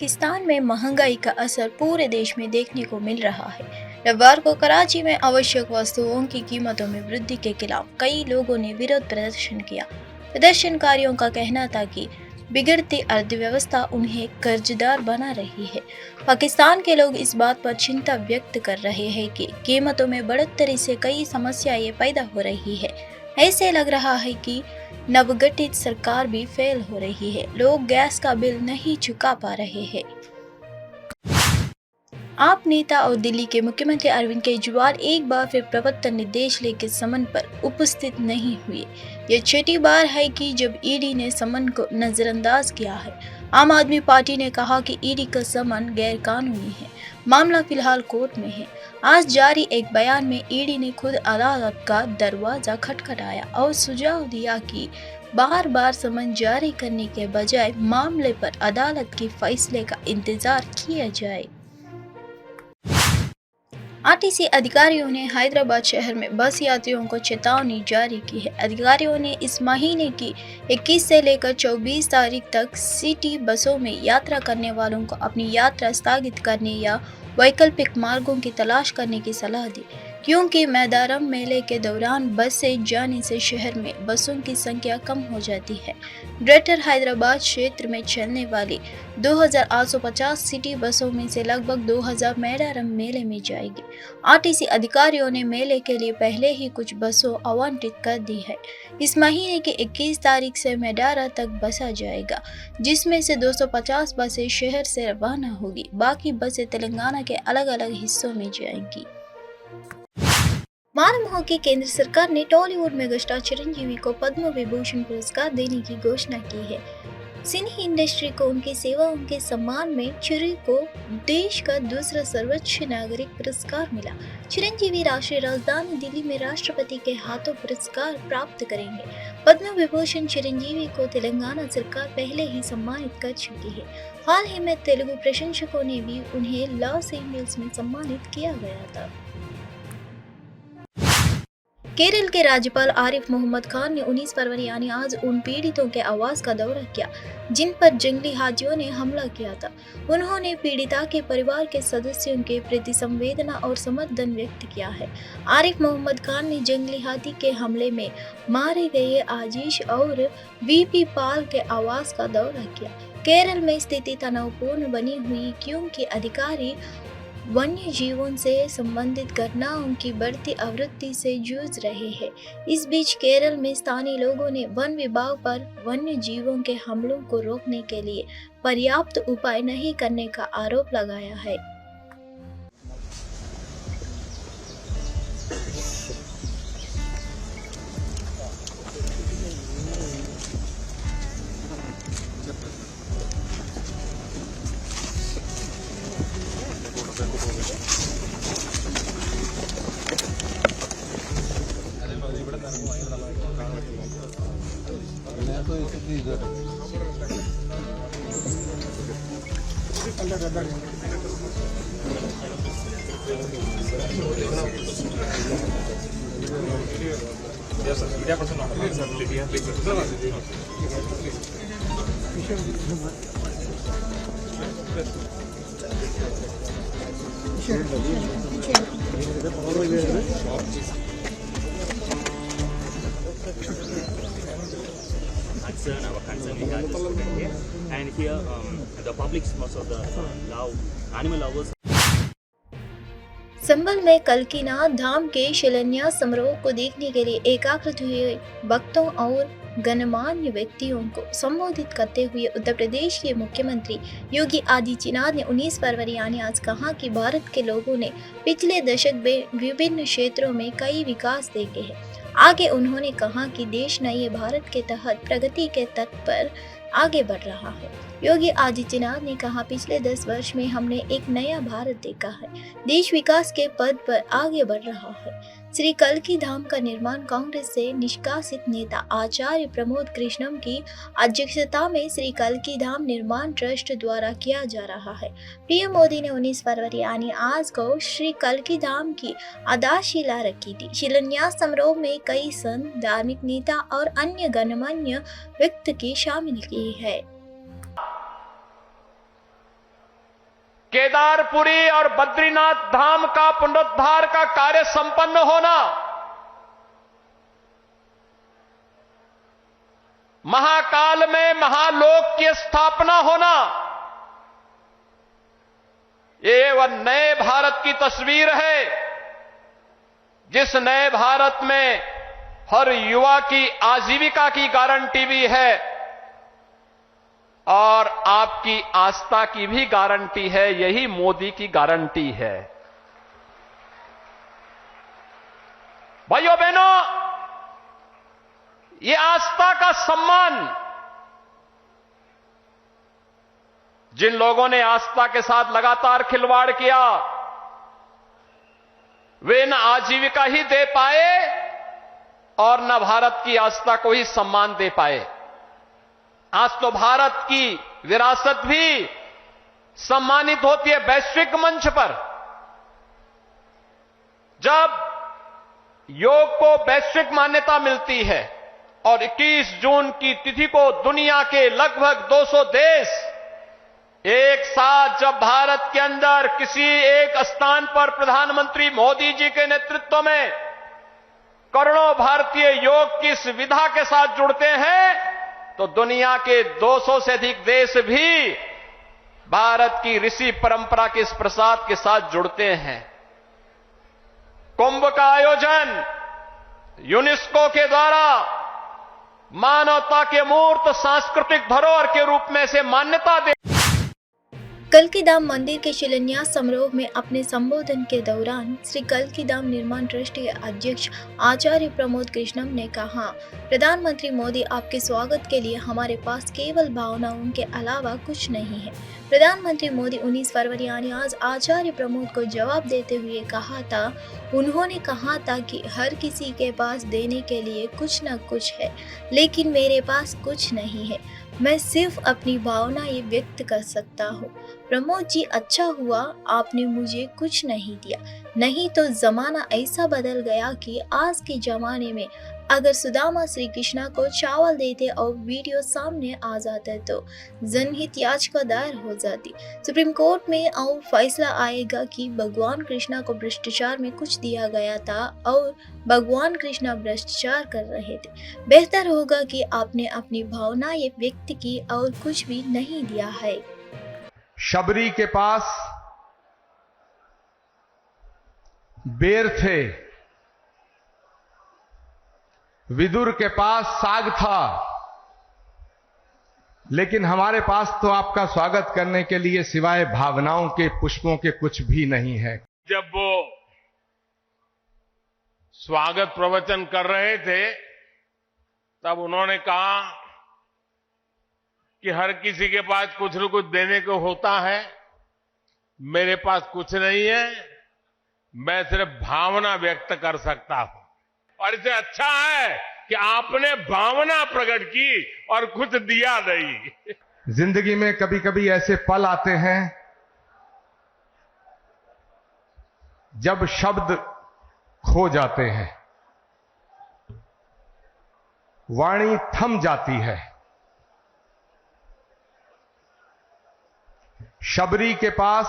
पाकिस्तान में महंगाई का असर पूरे देश में देखने को मिल रहा है। रविवार को कराची में आवश्यक वस्तुओं की कीमतों में वृद्धि के खिलाफ कई लोगों ने विरोध प्रदर्शन किया। प्रदर्शनकारियों का कहना था कि बिगड़ती अर्थव्यवस्था उन्हें कर्जदार बना रही है। पाकिस्तान के लोग इस बात पर चिंता व्यक्त कर रहे हैं कि कीमतों में बढ़ोतरी से कई समस्याएं पैदा हो रही है। ऐसे लग रहा है कि नवगठित सरकार भी फेल हो रही है। लोग गैस का बिल नहीं चुका पा रहे हैं। आप नेता और दिल्ली के मुख्यमंत्री अरविंद केजरीवाल एक बार फिर प्रवर्तन निदेशालय के समन पर उपस्थित नहीं हुए। यह छठी बार है कि जब ईडी ने समन को नजरअंदाज किया है। आम आदमी पार्टी ने कहा कि ईडी का समन गैरकानूनी है। मामला फिलहाल कोर्ट में है। आज जारी एक बयान में ईडी ने खुद अदालत का दरवाजा खटखटाया और सुझाव दिया कि बार बार समन जारी करने के बजाय मामले पर अदालत के फैसले का इंतजार किया जाए। आरटीसी अधिकारियों ने हैदराबाद शहर में बस यात्रियों को चेतावनी जारी की है। अधिकारियों ने इस महीने की 21 से लेकर 24 तारीख तक सिटी बसों में यात्रा करने वालों को अपनी यात्रा स्थगित करने या वैकल्पिक मार्गों की तलाश करने की सलाह दी, क्योंकि मैदारम मेले के दौरान बस से जाने से शहर में बसों की संख्या कम हो जाती है। ग्रेटर हैदराबाद क्षेत्र में चलने वाली 2850 सिटी बसों में से लगभग 2000 मैदारम मेले में जाएगी। आरटीसी अधिकारियों ने मेले के लिए पहले ही कुछ बसों आवंटित कर दी है। इस महीने की 21 तारीख से मैदारा तक बसा जाएगा, जिसमें से 250 बसें शहर से रवाना होगी। बाकी बसें तेलंगाना के अलग अलग हिस्सों में जाएंगी। मालूम हो कि केंद्र सरकार ने टॉलीवुड मेगास्टार चिरंजीवी को पद्म विभूषण पुरस्कार देने की घोषणा की है। सिने इंडस्ट्री को उनकी सेवाओं के सम्मान में चिरी को देश का दूसरा सर्वोच्च नागरिक पुरस्कार मिला। चिरंजीवी राष्ट्रीय राजधानी दिल्ली में राष्ट्रपति के हाथों पुरस्कार प्राप्त करेंगे। पद्म विभूषण चिरंजीवी को तेलंगाना सरकार पहले ही सम्मानित कर चुकी है। हाल ही में तेलुगु प्रशंसकों ने भी उन्हें लॉस एंजल्स में सम्मानित किया गया था। केरल के राज्यपाल आरिफ मोहम्मद खान ने 19 फरवरी यानी आज उन पीड़ितों के आवास का दौरा किया जिन पर जंगली हाथियों ने हमला किया था। उन्होंने पीड़िता के परिवार के सदस्यों के प्रति संवेदना और समर्थन व्यक्त किया है। आरिफ मोहम्मद खान ने जंगली हाथी के हमले में मारे गए आजीश और वीपी पाल के आवास का दौरा किया। केरल में स्थिति तनावपूर्ण बनी हुई क्योंकि अधिकारी वन्य जीवों से संबंधित घटनाओं की बढ़ती आवृत्ति से जूझ रहे हैं। इस बीच केरल में स्थानीय लोगों ने वन विभाग पर वन्य जीवों के हमलों को रोकने के लिए पर्याप्त उपाय नहीं करने का आरोप लगाया है। Our concern we had is here, and here the public most of the love animal lovers. संभल में कल्कीनाथ धाम के शिलान्यास समारोह को देखने के लिए एकाग्रत हुए भक्तों और गणमान्य व्यक्तियों को संबोधित करते हुए उत्तर प्रदेश के मुख्यमंत्री योगी आदित्यनाथ ने 19 फरवरी यानी आज कहा कि भारत के लोगों ने पिछले दशक में विभिन्न क्षेत्रों में कई विकास देखे हैं। आगे उन्होंने कहा कि देश नए भारत के तहत प्रगति के तट पर आगे बढ़ रहा है। योगी आदित्यनाथ ने कहा, पिछले 10 वर्ष में हमने एक नया भारत देखा है। देश विकास के पद पर आगे बढ़ रहा है। श्री कल्की धाम का निर्माण कांग्रेस से निष्कासित नेता आचार्य प्रमोद कृष्णम की अध्यक्षता में श्री कल्की धाम निर्माण ट्रस्ट द्वारा किया जा रहा है। पीएम मोदी ने 19 फरवरी यानी आज को श्री कल्की धाम की आधारशिला रखी थी। शिलान्यास समारोह में कई संत, धार्मिक नेता और अन्य गणमान्य व्यक्ति की शामिल की है। केदारपुरी और बद्रीनाथ धाम का पुनरुद्धार का कार्य संपन्न होना, महाकाल में महालोक की स्थापना होना, ये वह नए भारत की तस्वीर है जिस नए भारत में हर युवा की आजीविका की गारंटी भी है और आपकी आस्था की भी गारंटी है। यही मोदी की गारंटी है। भाइयों बहनों, ये आस्था का सम्मान जिन लोगों ने आस्था के साथ लगातार खिलवाड़ किया, वे न आजीविका ही दे पाए और न भारत की आस्था को ही सम्मान दे पाए। आज तो भारत की विरासत भी सम्मानित होती है वैश्विक मंच पर। जब योग को वैश्विक मान्यता मिलती है और 21 जून की तिथि को दुनिया के लगभग 200 देश एक साथ जब भारत के अंदर किसी एक स्थान पर प्रधानमंत्री मोदी जी के नेतृत्व में करोड़ों भारतीय योग की सुविधा के साथ जुड़ते हैं, तो दुनिया के 200 से अधिक देश भी भारत की ऋषि परंपरा के इस प्रसाद के साथ जुड़ते हैं। कुंभ का आयोजन यूनेस्को के द्वारा मानवता के मूर्त सांस्कृतिक धरोहर के रूप में से मान्यता दे। कल्की धाम मंदिर के शिलान्यास समारोह में अपने संबोधन के दौरान श्री कल्की धाम निर्माण ट्रस्ट के अध्यक्ष आचार्य प्रमोद कृष्णम ने कहा, प्रधानमंत्री मोदी, आपके स्वागत के लिए हमारे पास केवल भावनाओं के अलावा कुछ नहीं है। प्रधानमंत्री मोदी 19 फरवरी यानी आज आचार्य प्रमोद को जवाब देते हुए कहा था, उन्होंने कहा था कि हर किसी के पास देने के लिए कुछ न कुछ है, लेकिन मेरे पास कुछ नहीं है। मैं सिर्फ अपनी भावनाएं व्यक्त कर सकता हूँ। प्रमोद जी, अच्छा हुआ आपने मुझे कुछ नहीं दिया, नहीं तो जमाना ऐसा बदल गया कि आज के जमाने में अगर सुदामा श्री कृष्णा को चावल देते और वीडियो सामने आ जाता तो जनहित याचिका दायर हो जाती। सुप्रीम कोर्ट में और फैसला आएगा कि भगवान कृष्णा को भ्रष्टाचार में कुछ दिया गया था और भगवान कृष्णा भ्रष्टाचार कर रहे थे। बेहतर होगा कि आपने अपनी भावनाएं व्यक्त की और कुछ भी नहीं दिया है। शबरी के पास बेर थे, विदुर के पास साग था, लेकिन हमारे पास तो आपका स्वागत करने के लिए सिवाय भावनाओं के पुष्पों के कुछ भी नहीं है। जब वो स्वागत प्रवचन कर रहे थे तब उन्होंने कहा कि हर किसी के पास कुछ न कुछ देने को होता है, मेरे पास कुछ नहीं है, मैं सिर्फ भावना व्यक्त कर सकता हूं। और इसे अच्छा है कि आपने भावना प्रकट की और कुछ दिया नहीं। जिंदगी में कभी कभी ऐसे पल आते हैं जब शब्द खो जाते हैं, वाणी थम जाती है। शबरी के पास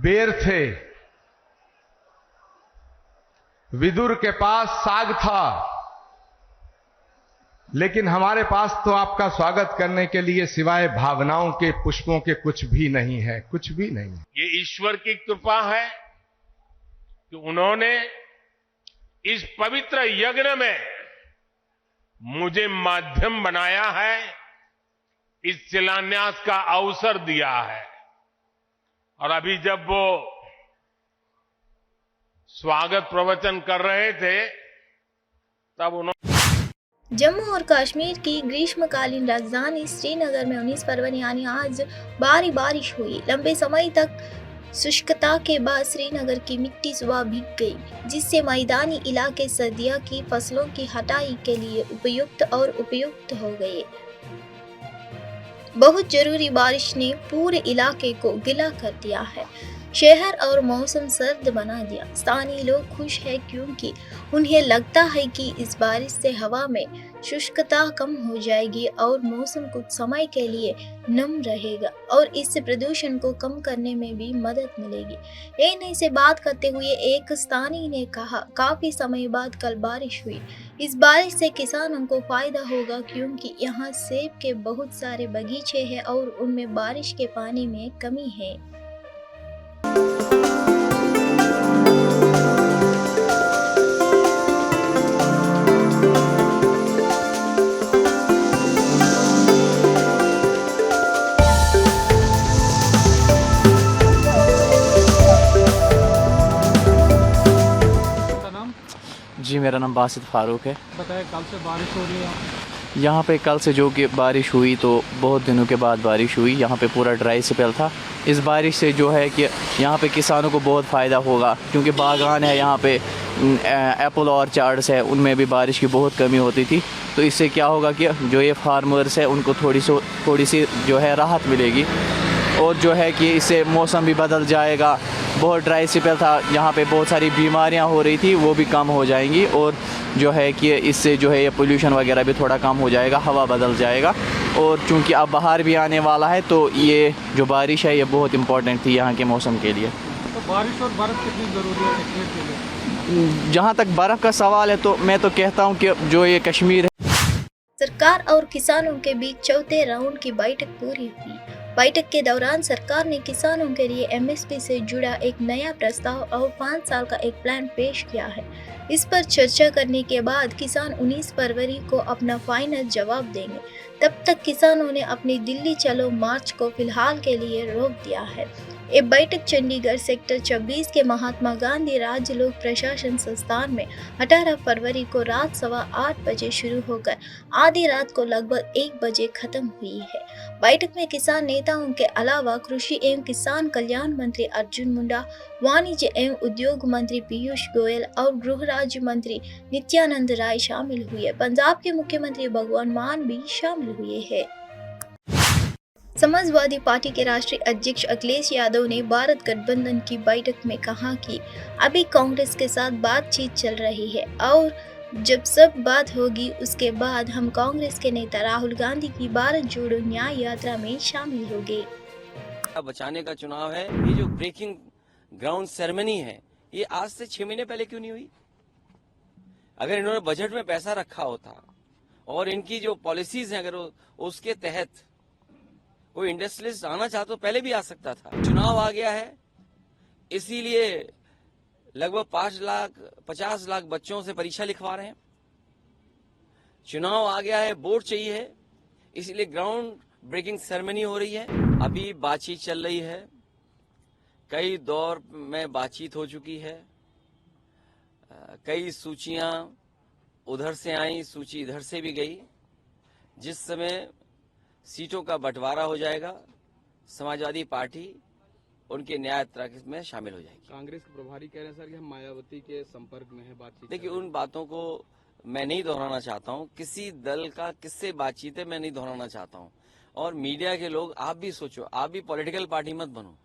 बेर थे, विदुर के पास साग था, लेकिन हमारे पास तो आपका स्वागत करने के लिए सिवाय भावनाओं के पुष्पों के कुछ भी नहीं है, कुछ भी नहीं। ये ईश्वर की कृपा है कि उन्होंने इस पवित्र यज्ञ में मुझे माध्यम बनाया है, इस शिलान्यास का अवसर दिया है। और अभी जब वो स्वागत प्रवचन कर रहे थे तब उन्होंने जम्मू और कश्मीर की ग्रीष्मकालीन राजधानी श्रीनगर में 19 फरवरी यानी आज भारी बारिश हुई। लंबे समय तक शुष्कता के बाद श्रीनगर की मिट्टी सुबह भीग गई, जिससे मैदानी इलाके सर्दियों की फसलों की हटाई के लिए उपयुक्त हो गए। बहुत जरूरी बारिश ने पूरे इलाके को गीला कर दिया है। शहर और मौसम सर्द बना दिया। स्थानीय लोग खुश हैं क्योंकि उन्हें लगता है कि इस बारिश से हवा में शुष्कता कम हो जाएगी और मौसम कुछ समय के लिए नम रहेगा और इससे प्रदूषण को कम करने में भी मदद मिलेगी। एएनआई से बात करते हुए एक स्थानीय ने कहा, काफी समय बाद कल बारिश हुई। इस बारिश से किसानों को फायदा होगा क्योंकि यहाँ सेब के बहुत सारे बगीचे हैं और उनमें बारिश के पानी में कमी है। का नाम जी मेरा नाम बासित फारूक है। बताया, कल से बारिश हो रही है यहाँ पे कल से जो कि बारिश हुई तो बहुत दिनों के बाद बारिश हुई। यहाँ पे पूरा ड्राई स्पेल था। इस बारिश से जो है कि यहाँ पे किसानों को बहुत फ़ायदा होगा क्योंकि बागान है यहाँ पे, एप्पल ऑर्चार्ड्स है, उनमें भी बारिश की बहुत कमी होती थी। तो इससे क्या होगा कि जो ये फार्मर्स है उनको थोड़ी सी जो है राहत मिलेगी और जो है कि इससे मौसम भी बदल जाएगा। बहुत ड्राई स्पेल था, यहाँ पे बहुत सारी बीमारियाँ हो रही थी, वो भी कम हो जाएंगी और जो है कि इससे जो है ये पोल्यूशन वगैरह भी थोड़ा कम हो जाएगा, हवा बदल जाएगा। और चूँकि अब बाहर भी आने वाला है तो ये जो बारिश है ये बहुत इम्पोर्टेंट थी यहाँ के मौसम के लिए। तो बारिश और बर्फ़ कितनी ज़रूरी है कश्मीर के लिए? जहाँ तक बर्फ़ का सवाल है तो मैं तो कहता हूँ कि जो ये कश्मीर है। सरकार और किसानों के बीच चौथे राउंड की बैठक पूरी हुई। बैठक के दौरान सरकार ने किसानों के लिए एमएसपी से जुड़ा एक नया प्रस्ताव और 5 साल का एक प्लान पेश किया है। इस पर चर्चा करने के बाद किसान 19 फरवरी को अपना फाइनल जवाब देंगे। तब तक किसानों ने अपनी दिल्ली चलो मार्च को फिलहाल के लिए रोक दिया है। ये बैठक चंडीगढ़ सेक्टर 26 के महात्मा गांधी राज्य लोक प्रशासन संस्थान में 18 फरवरी को रात 8:15 बजे शुरू होकर आधी रात को लगभग 1 बजे खत्म हुई है। बैठक में किसान नेताओं के अलावा कृषि एवं किसान कल्याण मंत्री अर्जुन मुंडा, वाणिज्य एवं उद्योग मंत्री पीयूष गोयल और गृह राज्य मंत्री नित्यानंद राय शामिल हुए। पंजाब के मुख्यमंत्री भगवंत मान भी शामिल हुए हैं। समाजवादी पार्टी के राष्ट्रीय अध्यक्ष अखिलेश यादव ने भारत गठबंधन की बैठक में कहा कि अभी कांग्रेस के साथ बातचीत चल रही है और जब सब बात होगी उसके बाद हम कांग्रेस के नेता राहुल गांधी की भारत जोड़ो न्याय यात्रा में शामिल होंगे। बचाने का चुनाव है। ये जो ब्रेकिंग ग्राउंड सेरेमनी है ये आज से 6 महीने पहले क्यों नहीं हुई? अगर इन्होंने बजट में पैसा रखा होता और इनकी जो पॉलिसीज हैं अगर उसके तहत कोई इंडस्ट्रियलिस्ट आना चाहता तो पहले भी आ सकता था। चुनाव आ गया है इसीलिए लगभग 50 लाख बच्चों से परीक्षा लिखवा रहे हैं। चुनाव आ गया है, वोट चाहिए है, इसीलिए ग्राउंड ब्रेकिंग सेरेमनी हो रही है। अभी बातचीत चल रही है, कई दौर में बातचीत हो चुकी है, कई सूचियां उधर से आई, सूची इधर से भी गई। जिस समय सीटों का बंटवारा हो जाएगा समाजवादी पार्टी उनके न्याय यात्रा में शामिल हो जाएगी। कांग्रेस के प्रभारी कह रहे हैं सर कि हम मायावती के संपर्क में है, बातचीत। देखिए उन बातों को मैं नहीं दोहराना चाहता हूं। किसी दल का किससे बातचीत है मैं नहीं दोहराना चाहता हूं। और मीडिया के लोग आप भी सोचो, आप भी पॉलिटिकल पार्टी मत बनो।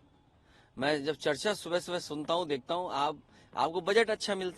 मैं जब चर्चा सुबह सुबह सुनता हूं, देखता हूं, आपको बजट अच्छा मिलता है।